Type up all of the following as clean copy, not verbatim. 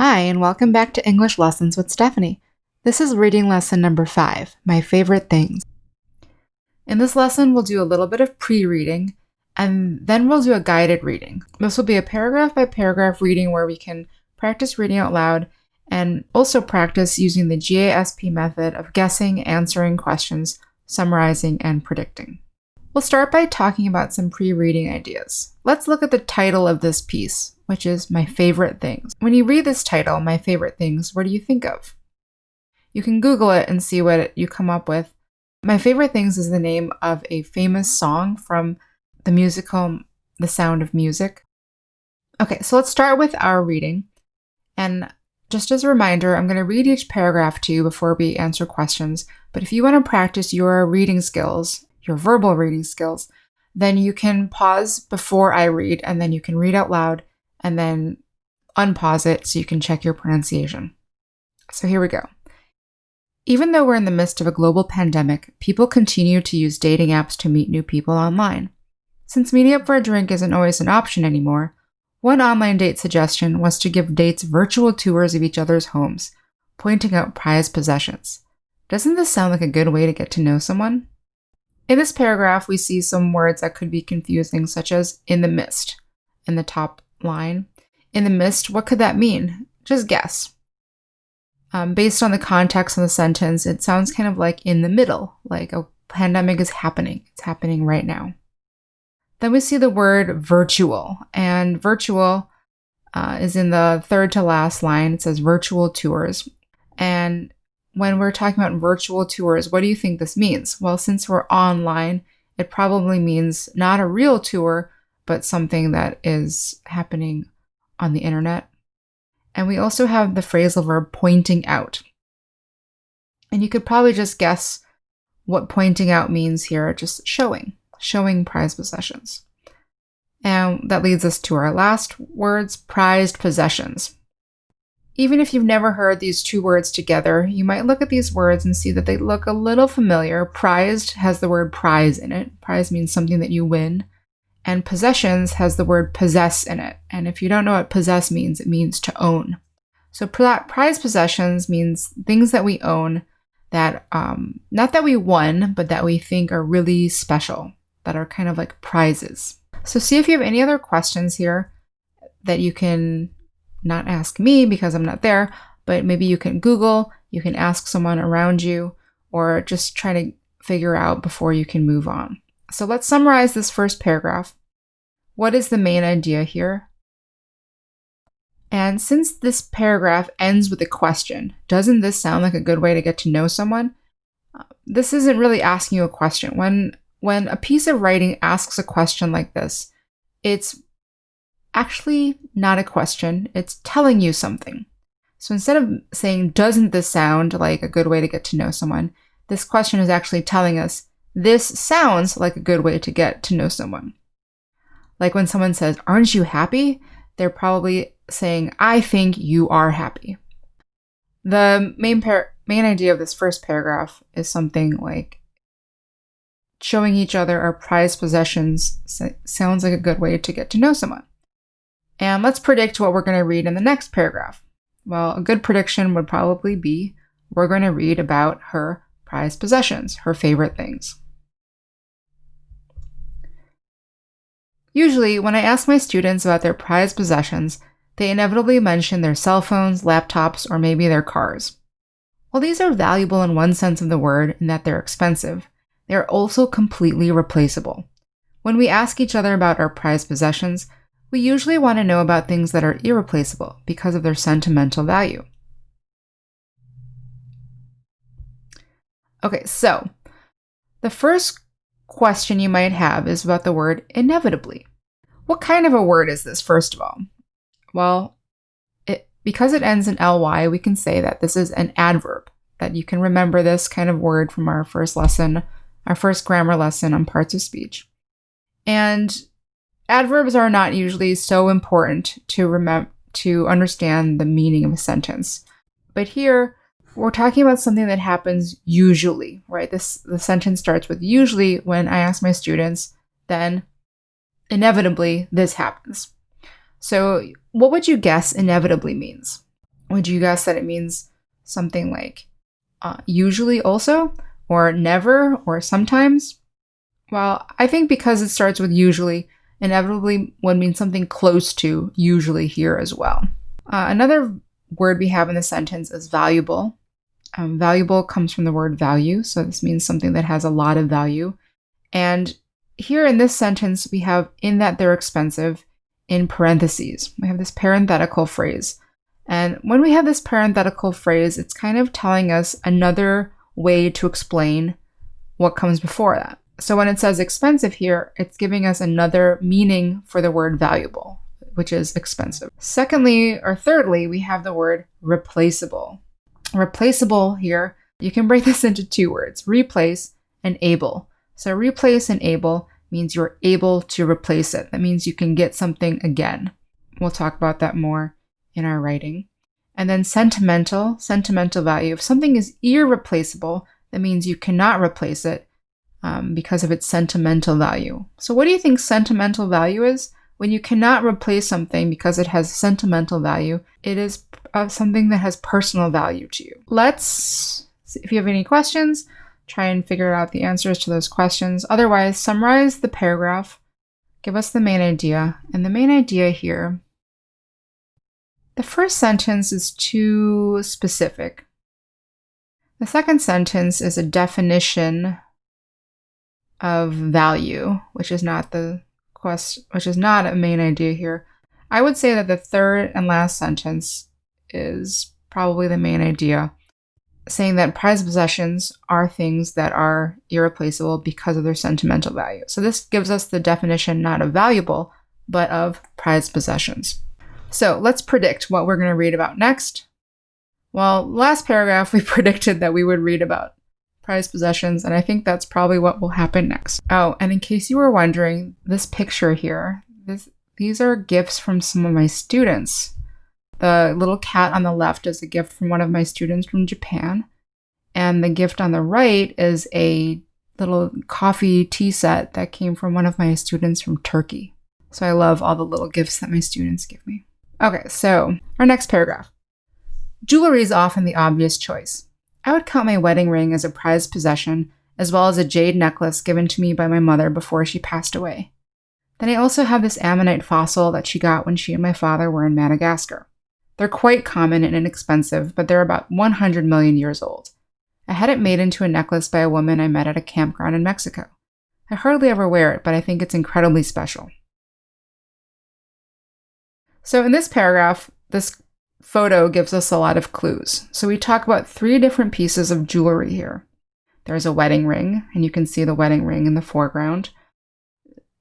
Hi, and welcome back to English Lessons with Stephanie. This is reading lesson number 5, My Favorite Things. In this lesson, we'll do a little bit of pre-reading, and then we'll do a guided reading. This will be a paragraph-by-paragraph reading where we can practice reading out loud and also practice using the GASP method of guessing, answering questions, summarizing, and predicting. We'll start by talking about some pre-reading ideas. Let's look at the title of this piece, which is My Favorite Things. When you read this title, My Favorite Things, what do you think of? You can Google it and see what you come up with. My Favorite Things is the name of a famous song from the musical The Sound of Music. Okay, so let's start with our reading. And just as a reminder, I'm going to read each paragraph to you before we answer questions. But if you want to practice your reading skills, your verbal reading skills, then you can pause before I read, and then you can read out loud, and then unpause it so you can check your pronunciation. So here we go. Even though we're in the midst of a global pandemic, people continue to use dating apps to meet new people online. Since meeting up for a drink isn't always an option anymore, one online date suggestion was to give dates virtual tours of each other's homes, pointing out prized possessions. Doesn't this sound like a good way to get to know someone? In this paragraph, we see some words that could be confusing, such as in the mist, in the top line. In the mist, what could that mean? Just guess. Based on the context of the sentence, it sounds kind of like in the middle, like a pandemic is happening. It's happening right now. Then we see the word virtual, and virtual is in the third to last line. It says virtual tours. And when we're talking about virtual tours, what do you think this means? Well, since we're online, it probably means not a real tour, but something that is happening on the internet. And we also have the phrasal verb pointing out. And you could probably just guess what pointing out means here, just showing prized possessions. And that leads us to our last words, prized possessions. Even if you've never heard these two words together, you might look at these words and see that they look a little familiar. Prized has the word prize in it. Prize means something that you win. And possessions has the word possess in it. And if you don't know what possess means, it means to own. So prized possessions means things that we own that, not that we won, but that we think are really special, that are kind of like prizes. So see if you have any other questions here that you can not ask me because I'm not there, but maybe you can Google, you can ask someone around you, or just try to figure out before you can move on. So let's summarize this first paragraph. What is the main idea here? And since this paragraph ends with a question, doesn't this sound like a good way to get to know someone? This isn't really asking you a question. When a piece of writing asks a question like this, it's actually not a question, it's telling you something. So instead of saying, doesn't this sound like a good way to get to know someone, this question is actually telling us, this sounds like a good way to get to know someone. Like when someone says, aren't you happy? They're probably saying, I think you are happy. The main idea of this first paragraph is something like, showing each other our prized possessions sounds like a good way to get to know someone. And let's predict what we're going to read in the next paragraph. Well, a good prediction would probably be we're going to read about her prized possessions, her favorite things. Usually, when I ask my students about their prized possessions, they inevitably mention their cell phones, laptops, or maybe their cars. While these are valuable in one sense of the word in that they're expensive, they are also completely replaceable. When we ask each other about our prized possessions, we usually want to know about things that are irreplaceable because of their sentimental value. Okay, so the first question you might have is about the word inevitably. What kind of a word is this, first of all? Well, because it ends in ly, we can say that this is an adverb, that you can remember this kind of word from our first lesson, our first grammar lesson on parts of speech. And adverbs are not usually so important to understand the meaning of a sentence. But here, we're talking about something that happens usually, right? The sentence starts with usually when I ask my students, then inevitably this happens. So what would you guess inevitably means? Would you guess that it means something like usually also, or never, or sometimes? Well, I think because it starts with usually, inevitably would mean something close to usually here as well. Another word we have in the sentence is valuable. Valuable comes from the word value, so this means something that has a lot of value. And here in this sentence, we have in that they're expensive in parentheses. We have this parenthetical phrase. And when we have this parenthetical phrase, it's kind of telling us another way to explain what comes before that. So when it says expensive here, it's giving us another meaning for the word valuable, which is expensive. Secondly, or thirdly, we have the word replaceable. Replaceable here, you can break this into two words, replace and able. So replace and able means you're able to replace it. That means you can get something again. We'll talk about that more in our writing. And then sentimental value. If something is irreplaceable, that means you cannot replace it because of its sentimental value. So what do you think sentimental value is? When you cannot replace something because it has sentimental value, it is something that has personal value to you. Let's see if you have any questions, try and figure out the answers to those questions. Otherwise, summarize the paragraph, give us the main idea. And the main idea here, the first sentence is too specific. The second sentence is a definition of value, which is not a main idea here. I would say that the third and last sentence is probably the main idea, saying that prized possessions are things that are irreplaceable because of their sentimental value. So this gives us the definition not of valuable, but of prized possessions. So let's predict what we're going to read about next. Well, last paragraph, we predicted that we would read about prized possessions, and I think that's probably what will happen next. Oh, and in case you were wondering, this picture here, these are gifts from some of my students. The little cat on the left is a gift from one of my students from Japan, and the gift on the right is a little coffee tea set that came from one of my students from Turkey. So I love all the little gifts that my students give me. Okay, so our next paragraph. Jewelry is often the obvious choice. I would count my wedding ring as a prized possession, as well as a jade necklace given to me by my mother before she passed away. Then I also have this ammonite fossil that she got when she and my father were in Madagascar. They're quite common and inexpensive, but they're about 100 million years old. I had it made into a necklace by a woman I met at a campground in Mexico. I hardly ever wear it, but I think it's incredibly special. So in this paragraph, this photo gives us a lot of clues. So we talk about 3 different pieces of jewelry here. There's a wedding ring, and you can see the wedding ring in the foreground.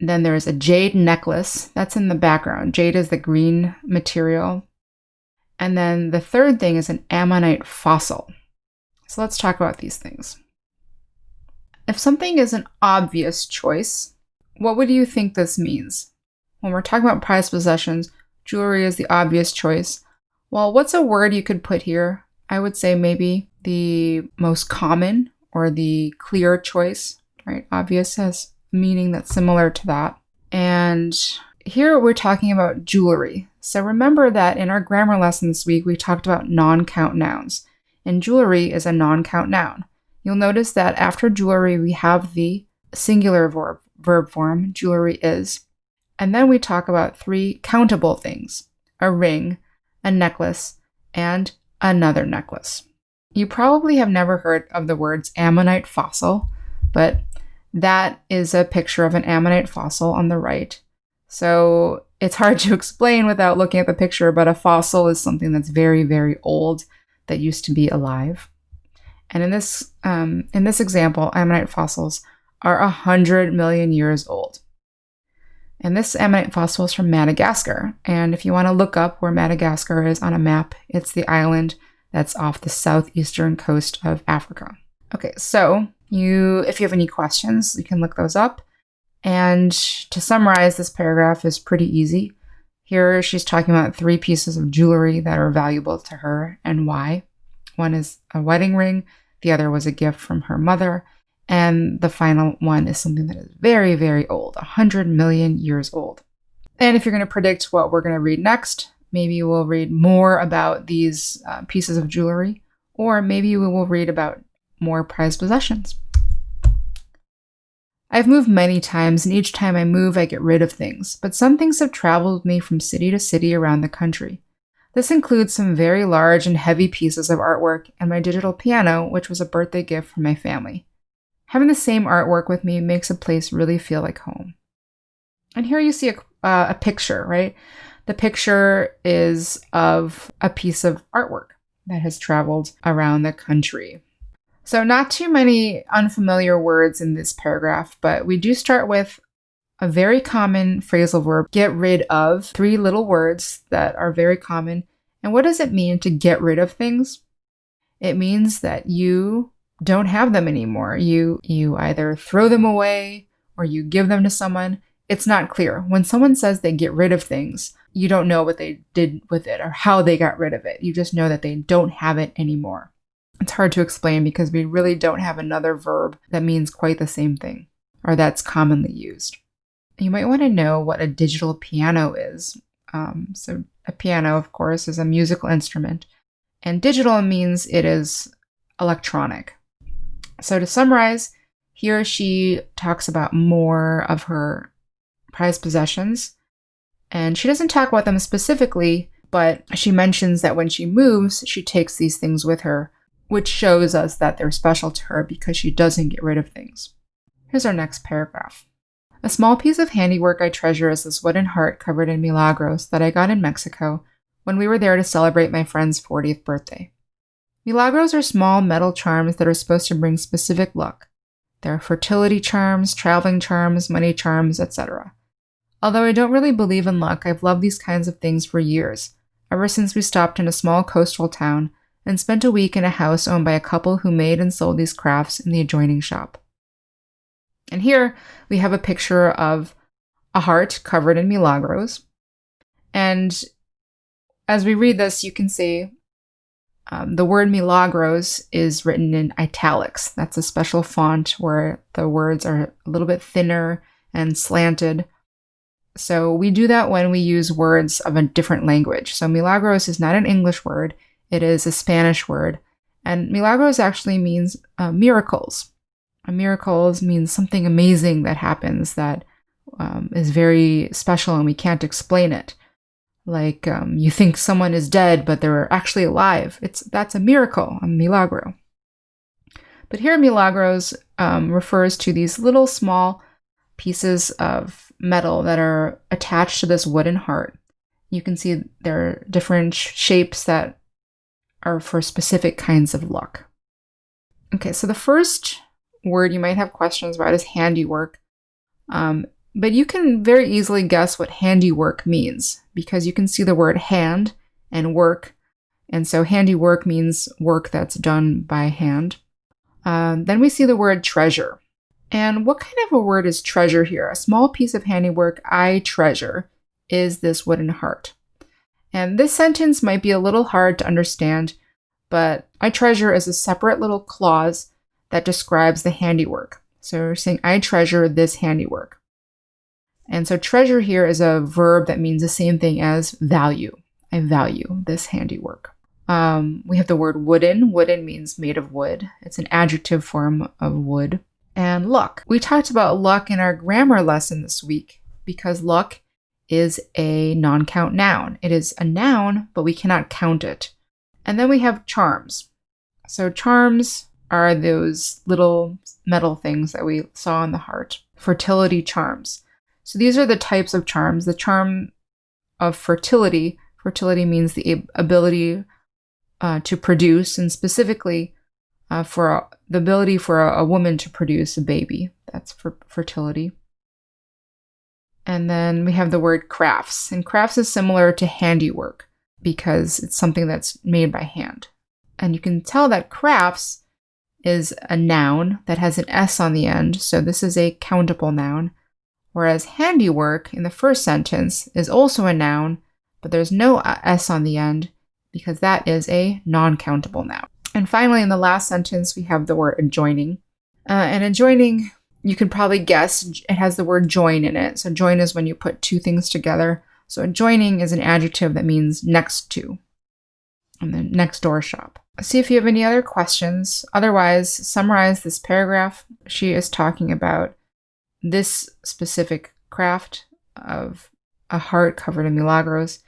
Then there's a jade necklace. That's in the background. Jade is the green material. And then the third thing is an ammonite fossil. So let's talk about these things. If something is an obvious choice, what would you think this means? When we're talking about prized possessions, jewelry is the obvious choice. Well, what's a word you could put here? I would say maybe the most common or the clear choice, right? Obvious has meaning that's similar to that. And here we're talking about jewelry. So remember that in our grammar lesson this week, we talked about non-count nouns, and jewelry is a non-count noun. You'll notice that after jewelry, we have the singular verb form, jewelry is. And then we talk about 3 countable things, a ring, a necklace, and another necklace. You probably have never heard of the words ammonite fossil, but that is a picture of an ammonite fossil on the right. So it's hard to explain without looking at the picture, but a fossil is something that's very, very old that used to be alive. And in this example, ammonite fossils are 100 million years old. And this ammonite fossil is from Madagascar. And if you want to look up where Madagascar is on a map, it's the island that's off the southeastern coast of Africa. Okay, so if you have any questions, you can look those up. And to summarize, this paragraph is pretty easy. Here she's talking about 3 pieces of jewelry that are valuable to her and why. One is a wedding ring, the other was a gift from her mother, and the final one is something that is very, very old, 100 million years old. And if you're going to predict what we're going to read next, Maybe we'll read more about these pieces of jewelry, or maybe we will read about more prized possessions. I've moved many times, and each time I move, I get rid of things, but some things have traveled with me from city to city around the country. This includes some very large and heavy pieces of artwork and my digital piano, which was a birthday gift from my family. Having the same artwork with me makes a place really feel like home. And here you see a picture, right? The picture is of a piece of artwork that has traveled around the country. So not too many unfamiliar words in this paragraph, but we do start with a very common phrasal verb, get rid of, 3 little words that are very common. And what does it mean to get rid of things? It means that you don't have them anymore. You either throw them away or you give them to someone. It's not clear. When someone says they get rid of things, you don't know what they did with it or how they got rid of it. You just know that they don't have it anymore. It's hard to explain because we really don't have another verb that means quite the same thing or that's commonly used. You might want to know what a digital piano is. So a piano, of course, is a musical instrument, and digital means it is electronic. So to summarize, here she talks about more of her prized possessions, and she doesn't talk about them specifically, but she mentions that when she moves, she takes these things with her, which shows us that they're special to her because she doesn't get rid of things. Here's our next paragraph. A small piece of handiwork I treasure is this wooden heart covered in milagros that I got in Mexico when we were there to celebrate my friend's 40th birthday. Milagros are small metal charms that are supposed to bring specific luck. There are fertility charms, traveling charms, money charms, etc. Although I don't really believe in luck, I've loved these kinds of things for years, ever since we stopped in a small coastal town and spent a week in a house owned by a couple who made and sold these crafts in the adjoining shop. And here we have a picture of a heart covered in milagros. And as we read this, you can see the word milagros is written in italics. That's a special font where the words are a little bit thinner and slanted. So we do that when we use words of a different language. So milagros is not an English word. It is a Spanish word. And milagros actually means miracles. Miracles means something amazing that happens that is very special and we can't explain it. Like you think someone is dead, but they're actually alive. That's a miracle, a milagro. But here milagros refers to these little small pieces of metal that are attached to this wooden heart. You can see there are different shapes that are for specific kinds of luck. Okay, so the first word you might have questions about is handiwork. But you can very easily guess what handiwork means because you can see the word hand and work. And so handiwork means work that's done by hand. Then we see the word treasure. And what kind of a word is treasure here? A small piece of handiwork I treasure is this wooden heart. And this sentence might be a little hard to understand, but I treasure is a separate little clause that describes the handiwork. So we're saying, I treasure this handiwork. And so treasure here is a verb that means the same thing as value. I value this handiwork. We have the word wooden. Wooden means made of wood. It's an adjective form of wood. And luck. We talked about luck in our grammar lesson this week because luck is a non-count noun. It is a noun, but we cannot count it. And then we have charms. So charms are those little metal things that we saw on the heart. Fertility charms. So these are the types of charms. The charm of fertility. Fertility means the ability to produce, and specifically for the ability for a woman to produce a baby. That's for fertility. And then we have the word crafts. And crafts is similar to handiwork because it's something that's made by hand. And you can tell that crafts is a noun that has an S on the end. So this is a countable noun. Whereas handiwork in the first sentence is also a noun, but there's no S on the end because that is a non-countable noun. And finally, in the last sentence, we have the word adjoining. And adjoining, you can probably guess, it has the word join in it. So join is when you put two things together. So adjoining is an adjective that means next to, in the next door shop. See if you have any other questions. Otherwise, summarize this paragraph. She is talking about this specific craft of a heart covered in milagros,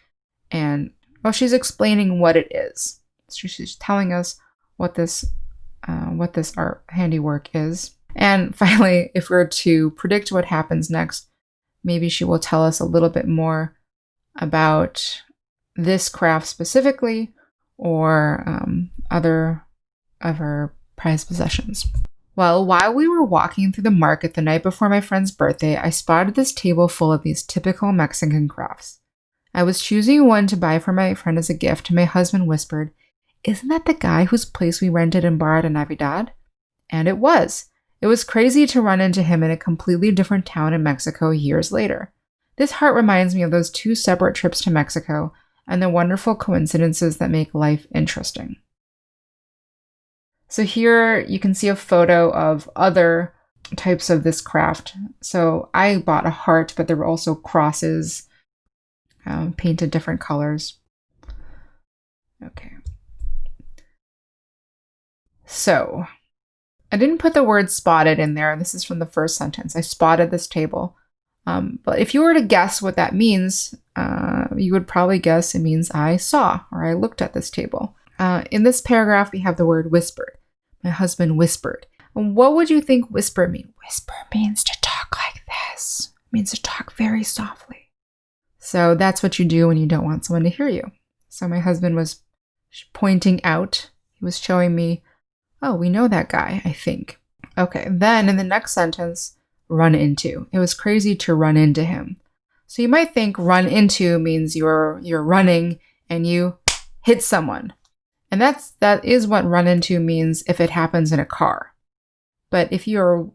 and she's explaining what it is. So she's telling us what this art handiwork is. And finally, if we're to predict what happens next, maybe she will tell us a little bit more about this craft specifically, or other of her prized possessions. Well, while we were walking through the market the night before my friend's birthday, I spotted this table full of these typical Mexican crafts. I was choosing one to buy for my friend as a gift, and my husband whispered, "Isn't that the guy whose place we rented and borrowed in Navidad?" And it was. It was crazy to run into him in a completely different town in Mexico years later. This heart reminds me of those 2 separate trips to Mexico and the wonderful coincidences that make life interesting. So here you can see a photo of other types of this craft. So I bought a heart, but there were also crosses, painted different colors. Okay. So I didn't put the word spotted in there. This is from the first sentence. I spotted this table. But if you were to guess what that means, you would probably guess it means I saw or I looked at this table. In this paragraph, we have the word whispered. My husband whispered. And what would you think whisper means? Whisper means to talk like this. It means to talk very softly. So that's what you do when you don't want someone to hear you. So my husband was pointing out. He was showing me, oh, we know that guy, I think. Okay, then in the next sentence, run into. It was crazy to run into him. So you might think run into means you're running and you hit someone. And that is what run into means if it happens in a car. But if you're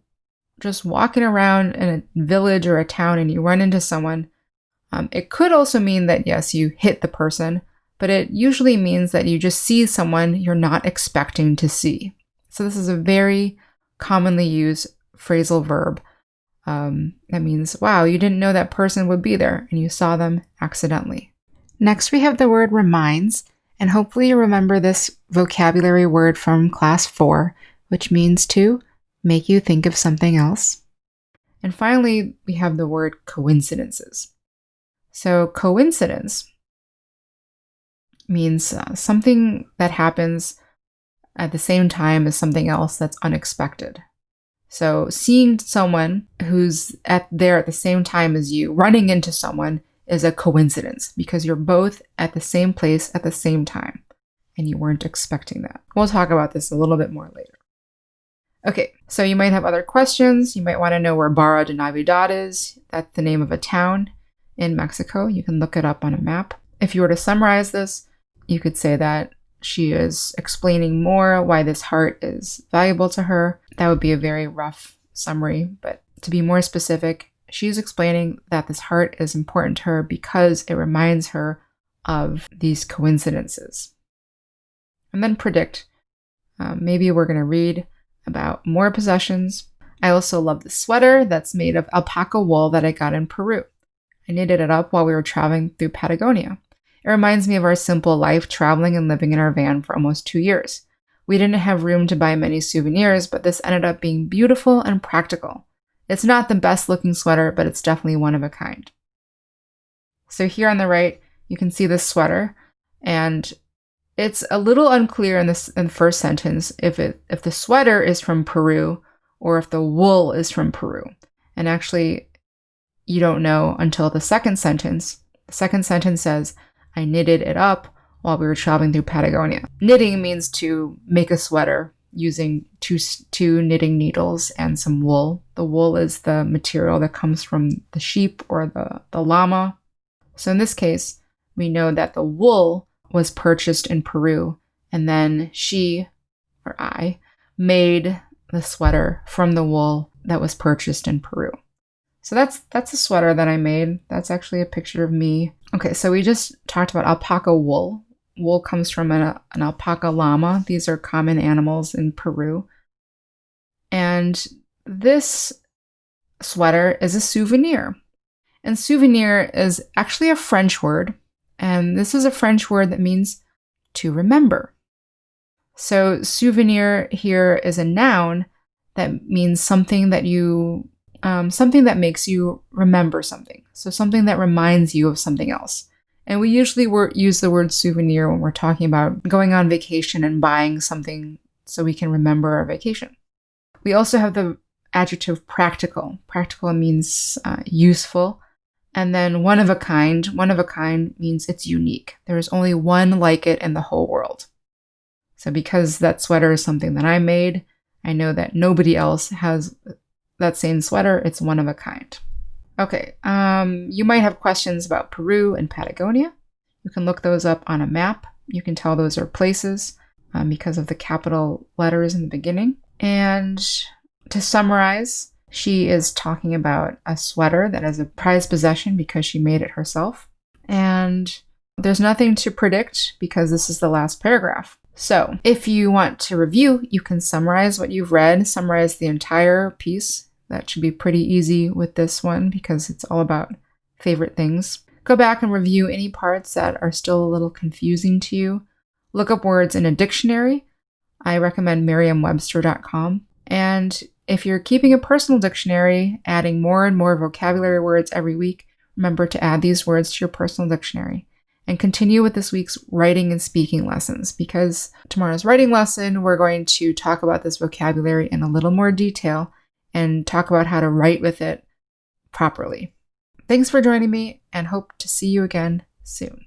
just walking around in a village or a town and you run into someone, it could also mean that, yes, you hit the person, but it usually means that you just see someone you're not expecting to see. So this is a very commonly used phrasal verb. That means, wow, you didn't know that person would be there and you saw them accidentally. Next, we have the word reminds, and hopefully you remember this vocabulary word from class 4, which means to make you think of something else. And finally, we have the word coincidences. So coincidence means something that happens at the same time as something else that's unexpected. So seeing someone who's there at the same time as you, running into someone, is a coincidence because you're both at the same place at the same time and you weren't expecting that. We'll talk about this a little bit more later. Okay, so you might have other questions. You might want to know where Barra de Navidad is. That's the name of a town in Mexico. You can look it up on a map. If you were to summarize this, you could say that she is explaining more why this heart is valuable to her. That would be a very rough summary, but to be more specific, she's explaining that this heart is important to her because it reminds her of these coincidences. And then predict. Maybe we're going to read about more possessions. I also love the sweater that's made of alpaca wool that I got in Peru. I knitted it up while we were traveling through Patagonia. It reminds me of our simple life traveling and living in our van for almost 2 years. We didn't have room to buy many souvenirs, but this ended up being beautiful and practical. It's not the best looking sweater, but it's definitely one of a kind. So here on the right, you can see this sweater, and it's a little unclear in the first sentence if the sweater is from Peru or if the wool is from Peru. And actually, you don't know until the second sentence. The second sentence says, I knitted it up while we were traveling through Patagonia. Knitting means to make a sweater using two knitting needles and some wool. The wool is the material that comes from the sheep or the llama. So in this case, we know that the wool was purchased in Peru, and then she, or I, made the sweater from the wool that was purchased in Peru. So that's a sweater that I made. That's actually a picture of me. Okay, so we just talked about alpaca wool. Wool comes from an alpaca llama. These are common animals in Peru. And this sweater is a souvenir. And souvenir is actually a French word, and this is a French word that means to remember. So souvenir here is a noun that means something that something that makes you remember something. So something that reminds you of something else. And we usually use the word souvenir when we're talking about going on vacation and buying something so we can remember our vacation. We also have the adjective practical. Practical means useful. And then one of a kind. One of a kind means it's unique. There is only one like it in the whole world. So because that sweater is something that I made, I know that nobody else has that same sweater. It's one of a kind. Okay, you might have questions about Peru and Patagonia. You can look those up on a map. You can tell those are places because of the capital letters in the beginning. And to summarize, she is talking about a sweater that is a prized possession because she made it herself. And there's nothing to predict because this is the last paragraph. So if you want to review, you can summarize what you've read, summarize the entire piece. That should be pretty easy with this one because it's all about favorite things. Go back and review any parts that are still a little confusing to you. Look up words in a dictionary. I recommend Merriam-Webster.com. And if you're keeping a personal dictionary, adding more and more vocabulary words every week, remember to add these words to your personal dictionary. And continue with this week's writing and speaking lessons because tomorrow's writing lesson, we're going to talk about this vocabulary in a little more detail and talk about how to write with it properly. Thanks for joining me and hope to see you again soon.